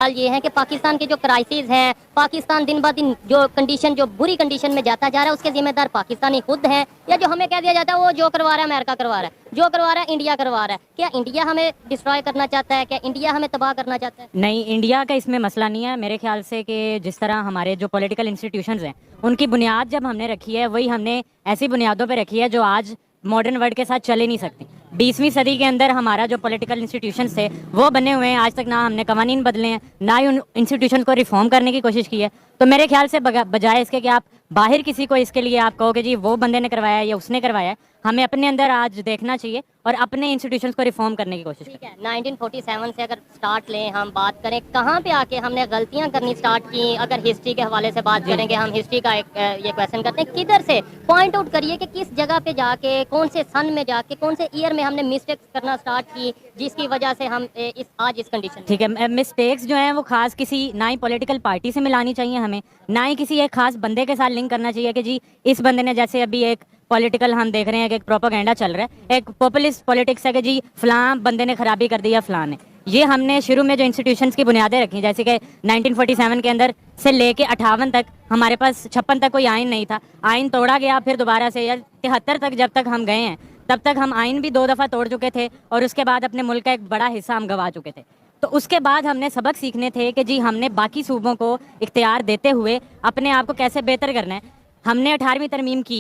सवाल ये है कि पाकिस्तान के जो क्राइसिस हैं, पाकिस्तान दिन ब दिन जो कंडीशन, जो बुरी कंडीशन में जाता जा रहा है, उसके जिम्मेदार पाकिस्तानी खुद हैं, या जो हमें कह दिया जाता है वो जो करवा रहा है अमेरिका करवा रहा है, जो करवा रहा है इंडिया करवा रहा है। क्या इंडिया हमें डिस्ट्रॉय करना चाहता है? क्या इंडिया हमें तबाह करना चाहता है? नहीं, इंडिया का इसमें मसला नहीं है मेरे ख्याल से, कि जिस तरह हमारे जो पॉलिटिकल इंस्टीट्यूशंस हैं उनकी बुनियाद जब हमने रखी है वही हमने ऐसी बुनियादों पे रखी है जो आज मॉडर्न वर्ल्ड के साथ चले नहीं सकती। 20वीं सदी के अंदर हमारा जो पॉलिटिकल इंस्टीट्यूशंस थे वो बने हुए हैं, आज तक ना हमने कवानीन बदले हैं, ना ही उन इंस्टीट्यूशन को रिफॉर्म करने की कोशिश की है। तो मेरे ख्याल से बजाय इसके कि आप बाहर किसी को इसके लिए आप कहो कि जी वो बंदे ने करवाया है या उसने करवाया है, हमें अपने अंदर आज देखना चाहिए और अपने इंस्टीट्यूशंस को रिफॉर्म करने की कोशिश ठीक है, 1947 से अगर स्टार्ट लें, हम बात करें कहाँ पे आके हमने गलतियां करनी स्टार्ट की। अगर हिस्ट्री के हवाले से बात करेंगे, हम हिस्ट्री का एक ये क्वेश्चन करते हैं, किधर से पॉइंट आउट करिए कि किस जगह पे जाके, कौन से सन में जाके, कौन से ईयर में हमने मिस्टेक्स करना स्टार्ट की जिसकी वजह से हम आज इस कंडीशन। ठीक है, मिस्टेक्स जो हैं वो खास किसी ना ही पॉलिटिकल पार्टी से मिलानी चाहिए हमें, ना ही किसी एक खास बंदे के साथ लिंक करना चाहिए कि जी इस बंदे ने, जैसे अभी एक पॉलिटिकल हम देख रहे हैं कि एक प्रोपेगेंडा चल रहा है, एक पॉपुलिस्ट पॉलिटिक्स है कि जी फलां बंदे ने खराबी कर दी या फलां ने। ये हमने शुरू में जो इंस्टीट्यूशंस की बुनियादें रखी, जैसे कि 1947 के अंदर से लेके 58 तक हमारे पास 56 तक कोई आइन नहीं था, आइन तोड़ा गया, फिर दोबारा से या 73 तक जब तक हम गए हैं तब तक हम आइन भी 2 दफ़ा तोड़ चुके थे और उसके बाद अपने मुल्क का एक बड़ा हिस्सा हम गंवा चुके थे। तो उसके बाद हमने सबक सीखने थे कि जी हमने बाकी सूबों को इख्तियार देते हुए अपने आप को कैसे बेहतर करना है। हमने 18वीं तरमीम की,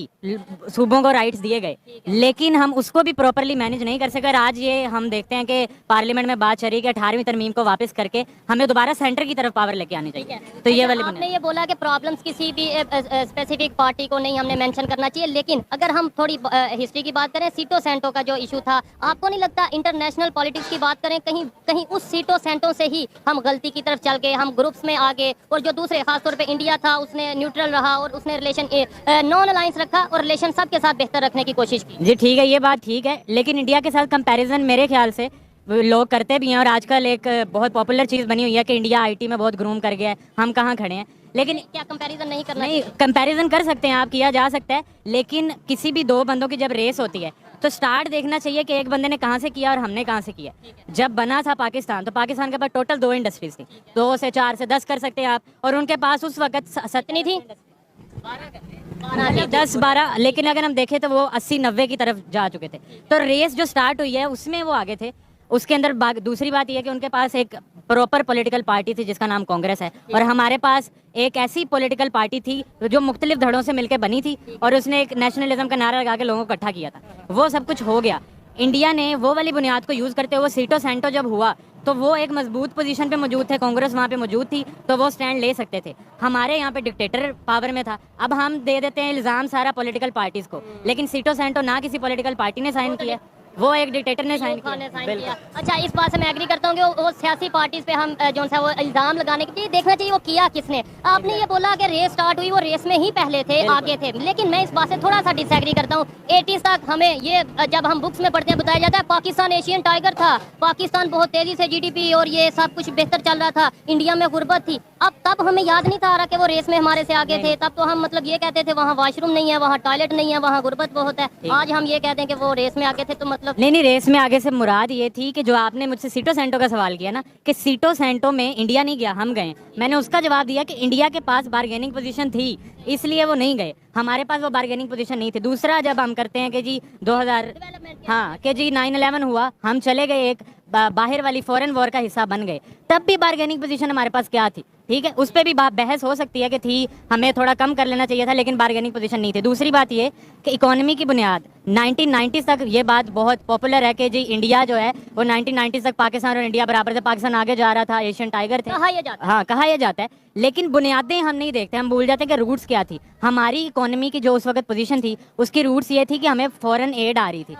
सूबों को राइट्स दिए गए, लेकिन हम उसको भी प्रॉपरली मैनेज नहीं कर सके। और आज ये हम देखते हैं कि पार्लियामेंट में बात चल रही है कि 18वीं तरमीम को वापस करके हमें दोबारा सेंटर की तरफ पावर लेके आनी चाहिए। तो ये वाली आपने ये बोला कि प्रॉब्लम्स किसी भी स्पेसिफिक पार्टी को नहीं हमने मेंशन करना चाहिए, लेकिन अगर हम थोड़ी हिस्ट्री की बात करें, सीटों सेंटों का जो इशू था, आपको नहीं लगता इंटरनेशनल पॉलिटिक्स की बात करें, कहीं कहीं उस सीटों सेंटों से ही हम गलती की तरफ चल गए, हम ग्रुप्स में आ गए, और जो दूसरे खासतौर पर इंडिया था उसने न्यूट्रल रहा और उसने रिलेशन नॉन अलायंस रखा और रिलेशन सबके साथ बेहतर रखने की कोशिश की। जी ठीक है, ये बात ठीक है, लेकिन इंडिया के साथ कंपैरिजन मेरे ख्याल से लोग करते भी हैं, और आजकल एक बहुत पॉपुलर चीज़ बनी हुई है कि इंडिया आईटी में बहुत ग्रूम कर गया है, हम कहाँ खड़े हैं। लेकिन क्या कंपैरिजन नहीं करना? नहीं, कंपैरिजन कर सकते हैं आप, किया जा सकता है, लेकिन किसी भी 2 बंदों की जब रेस होती है तो स्टार्ट देखना चाहिए कि एक बंदे ने कहाँ से किया और हमने कहाँ से किया। जब बना था पाकिस्तान, तो पाकिस्तान के पास टोटल 2 इंडस्ट्रीज थी, 2 से 4 से 10 कर सकते हैं आप, और उनके पास उस वक्त सतनी थी 10-12, लेकिन अगर हम देखें तो वो 80-90 की तरफ जा चुके थे। तो रेस जो स्टार्ट हुई है उसमें वो आगे थे। उसके अंदर दूसरी बात यह है कि उनके पास एक प्रॉपर पॉलिटिकल पार्टी थी जिसका नाम कांग्रेस है, और हमारे पास एक ऐसी पॉलिटिकल पार्टी थी जो मुख्तलिफ धड़ों से मिलकर बनी थी और उसने एक नेशनलिज्म का नारा लगा के लोगों को इकट्ठा किया था। वो सब कुछ हो गया, इंडिया ने वो वाली बुनियाद को यूज़ करते हुए सीटो सेंटो जब हुआ तो वो एक मजबूत पोजीशन पे मौजूद थे, कांग्रेस वहाँ पे मौजूद थी, तो वो स्टैंड ले सकते थे। हमारे यहाँ पे डिक्टेटर पावर में था, अब हम दे देते हैं इल्ज़ाम सारा पॉलिटिकल पार्टीज़ को, लेकिन सीटो सेंटो ना किसी पॉलिटिकल पार्टी ने साइन किया, वो एक डिक्टेटर ने साइन किया। अच्छा, इस बात से मैं एग्री करता हूँ कि वो सियासी पार्टीज पे हम जो सा वो इल्जाम लगाने के लिए देखना चाहिए वो किया किसने। आपने ये बोला कि रेस स्टार्ट हुई, वो रेस में ही पहले थे, आगे थे, लेकिन मैं इस बात से थोड़ा सा डिसएग्री करता हूँ। 80s तक हमें ये जब हम बुक्स में पढ़ते हैं बताया जाता है पाकिस्तान एशियन टाइगर था, पाकिस्तान बहुत तेजी से जीडीपी और ये सब कुछ बेहतर चल रहा था, इंडिया में गुर्बत थी। अब तब हमें याद नहीं था आ रहा कि वो रेस में हमारे से आगे थे, तब तो हम मतलब ये कहते थे वहाँ वॉशरूम नहीं है, वहाँ टॉयलेट नहीं है, वहाँ गुर्बत बहुत है। आज हम ये कहते हैं कि वो रेस में आगे थे, तो मतलब नहीं, रेस में आगे से मुराद ये थी कि जो आपने मुझसे सीटो सेंटो का सवाल किया ना, कि सीटो सेंटो में इंडिया नहीं गया, हम गए। मैंने उसका जवाब दिया कि इंडिया के पास बार्गेनिंग पोजीशन थी इसलिए वो नहीं गए, हमारे पास वो बार्गेनिंग पोजीशन नहीं थी। दूसरा, जब हम करते हैं कि जी 2000, हाँ, कि जी 9/11 हुआ, हम चले गए, एक बाहर वाली फॉरेन वॉर का हिस्सा बन गए, तब भी बार्गेनिंग पोजीशन हमारे पास क्या थी? ठीक है, उस पर भी बहस हो सकती है कि थी, हमें थोड़ा कम कर लेना चाहिए था, लेकिन बार्गेनिंग पोजीशन नहीं थी। दूसरी बात ये कि इकोनॉमी की बुनियाद 1990s तक ये बात बहुत पॉपुलर है कि जी इंडिया जो है वो 1990s तक पाकिस्तान और इंडिया बराबर थे, पाकिस्तान आगे जा रहा था, एशियन टाइगर थे, कहा यह जाता है, लेकिन बुनियादें हम नहीं देखते, हम भूल जाते हैं कि रूट्स क्या थी। हमारी इकोनॉमी की जो उस वक्त पोजीशन थी उसकी रूट्स ये थी कि हमें फॉरेन एड आ रही थी,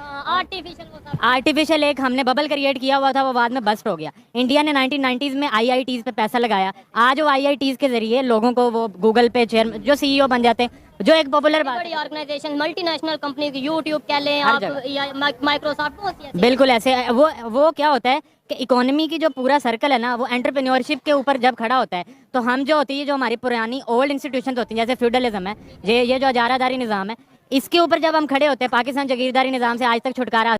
आर्टिफिशियल एक हमने बबल क्रिएट किया हुआ था, वो बाद में बस्ट हो गया। इंडिया ने 1990s में IITs पे पैसा लगाया, आज वो IITs के जरिए लोगों को वो गूगल पे चेयर जो CEO बन जाते हैं, जो एक पॉपुलर बात, बड़ी ऑर्गेनाइजेशन, मल्टीनेशनल कंपनी, यूट्यूब कह लें आप या माइक्रोसॉफ्ट, बिल्कुल ऐसे। वो क्या होता है कि इकोनॉमी की जो पूरा सर्कल है ना, वो एंटरप्रेन्योरशिप के ऊपर जब खड़ा होता है, तो हम जो होती है, जो हमारी पुरानी ओल्ड इंस्टीट्यूशन होती हैं, जैसे फ्यूडलिज्म है, ये जो अजारादारी निज़ाम है, इसके ऊपर जब हम खड़े होते हैं, पाकिस्तान जागीरदारी निज़ाम से आज तक छुटकारा